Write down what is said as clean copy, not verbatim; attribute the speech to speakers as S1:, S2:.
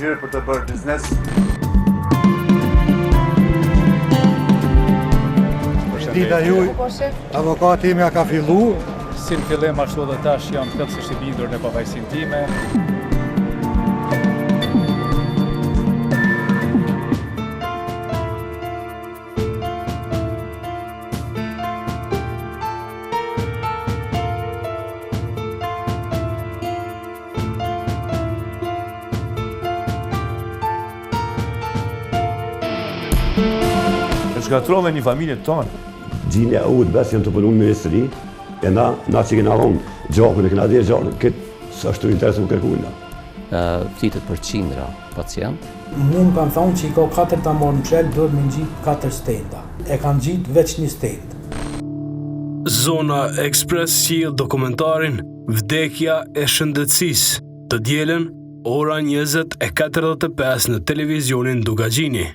S1: hyrë për të bërë biznes.
S2: Dita juj, avokati imja ka fillu.
S3: Si në fillim ashtu edhe tash jam plotësisht i bindur në pavajsinë time.
S4: E shkatrove një familje tonë.
S5: Gjinja u të besë janë të punu në ministri, e na që kena vonë gjakën e kena dhe gjakën, këtë së ashtu interesu më kërkujna.
S6: Flitet për qindra pacient.
S7: Mu më kanë thonë që i ka 4 ta morë në qelë, duhet me në gjitë 4 stenda. E kanë gjitë veç një stend.
S8: Zona Express sjell dokumentarin Vdekja e shëndetësisë, të dielën ora 20:45 në televizionin Dugagjini.